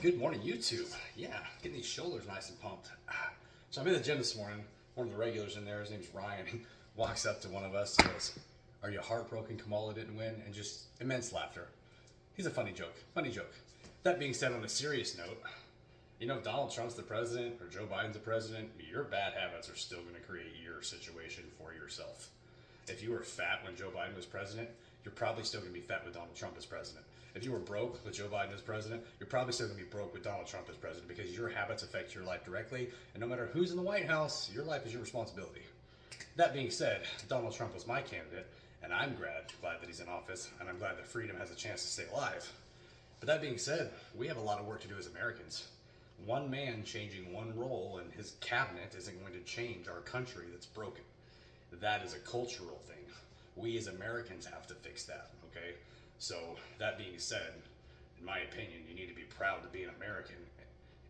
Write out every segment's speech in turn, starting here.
Good morning, YouTube. Yeah, getting these shoulders nice and pumped. So I'm in the gym this morning. One of the regulars in there, his name's Ryan, he walks up to one of us and goes, "Are you heartbroken Kamala didn't win?" And just immense laughter. He's a funny joke. Funny joke. That being said, on a serious note, you know, if Donald Trump's the president or Joe Biden's the president, your bad habits are still going to create your situation for yourself. If you were fat when Joe Biden was president, you're probably still going to be fat with Donald Trump as president. If you were broke with Joe Biden as president, you're probably still going to be broke with Donald Trump as president because your habits affect your life directly. And no matter who's in the White House, your life is your responsibility. That being said, Donald Trump was my candidate, and I'm glad that he's in office, and I'm glad that freedom has a chance to stay alive. But that being said, we have a lot of work to do as Americans. One man changing one role in his cabinet isn't going to change our country that's broken. That is a cultural thing. We as Americans have to fix that, okay? So that being said, in my opinion, you need to be proud to be an American.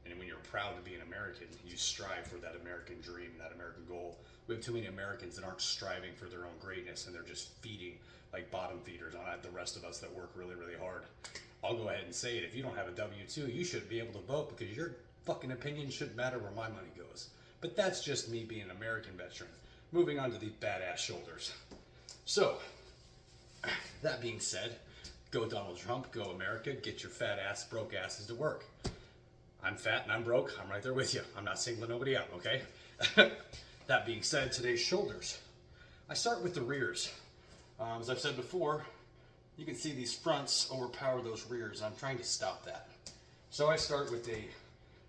And when you're proud to be an American, you strive for that American dream, that American goal. We have too many Americans that aren't striving for their own greatness, and they're just feeding like bottom feeders on the rest of us that work really, really hard. I'll go ahead and say it. If you don't have a W-2, you should be able to vote because your fucking opinion shouldn't matter where my money goes. But that's just me being an American veteran. Moving on to the badass shoulders. So, that being said, go Donald Trump, go America, get your fat ass, broke asses to work. I'm fat and I'm broke, I'm right there with you. I'm not singling nobody out, okay? That being said, today's shoulders. I start with the rears. As I've said before, you can see these fronts overpower those rears. I'm trying to stop that. So I start with a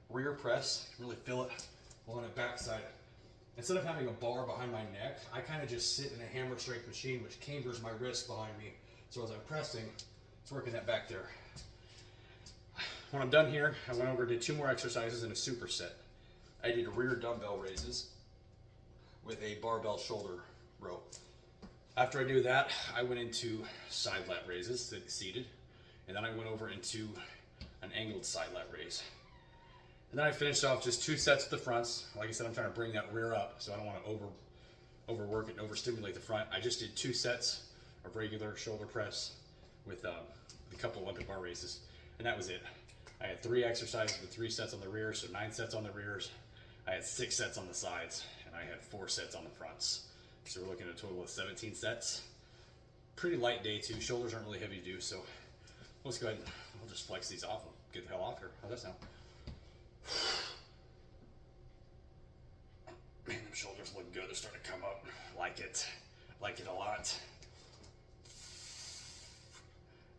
rear press, really feel it on the backside. Instead of having a bar behind my neck, I kind of just sit in a hammer strength machine, which cambers my wrist behind me. So as I'm pressing, it's working that back there. When I'm done here, I went over and did 2 more exercises in a superset. I did rear dumbbell raises with a barbell shoulder row. After I do that, I went into side lat raises, seated, and then I went over into an angled side lat raise. And then I finished off just 2 sets at the fronts. Like I said, I'm trying to bring that rear up, so I don't want to overwork it and overstimulate the front. I just did 2 sets of regular shoulder press with a couple Olympic bar raises, and that was it. I had 3 exercises with 3 sets on the rear, so 9 sets on the rears. I had 6 sets on the sides, and I had 4 sets on the fronts. So we're looking at a total of 17 sets. Pretty light day too. Shoulders aren't really heavy to do, so let's go ahead and I'll just flex these off and get the hell off here. How's that sound? Man, them shoulders look good. They're starting to come up. Like it a lot.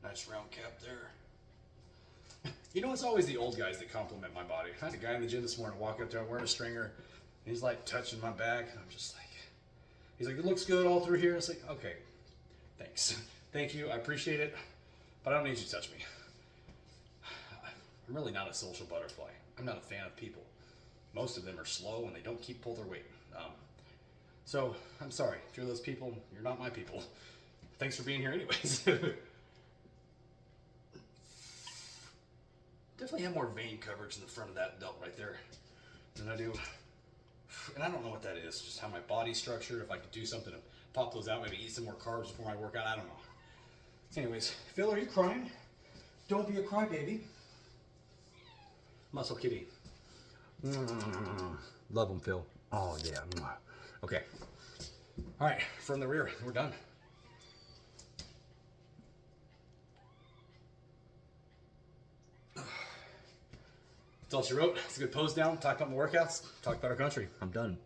Nice round cap there. You know, it's always the old guys that compliment my body. I had a guy in the gym this morning walk up there wearing a stringer, and he's like touching my back, and I'm just like, he's like, "It looks good all through here." It's like, okay, thanks. Thank you, I appreciate it, but I don't need you to touch me. I'm really not a social butterfly. I'm not a fan of people. Most of them are slow and they don't pull their weight. So I'm sorry, if you're those people, you're not my people. Thanks for being here anyways. Definitely have more vein coverage in the front of that belt right there than I do. And I don't know what that is, just how my body's structured. If I could do something to pop those out, maybe eat some more carbs before my workout, I don't know. Anyways, Phil, are you crying? Don't be a crybaby. Muscle kitty. Love him, Phil. Oh, yeah. Okay. All right, from the rear, we're done. That's all she wrote. It's a good pose down. Talk about my workouts. Talk about our country. I'm done.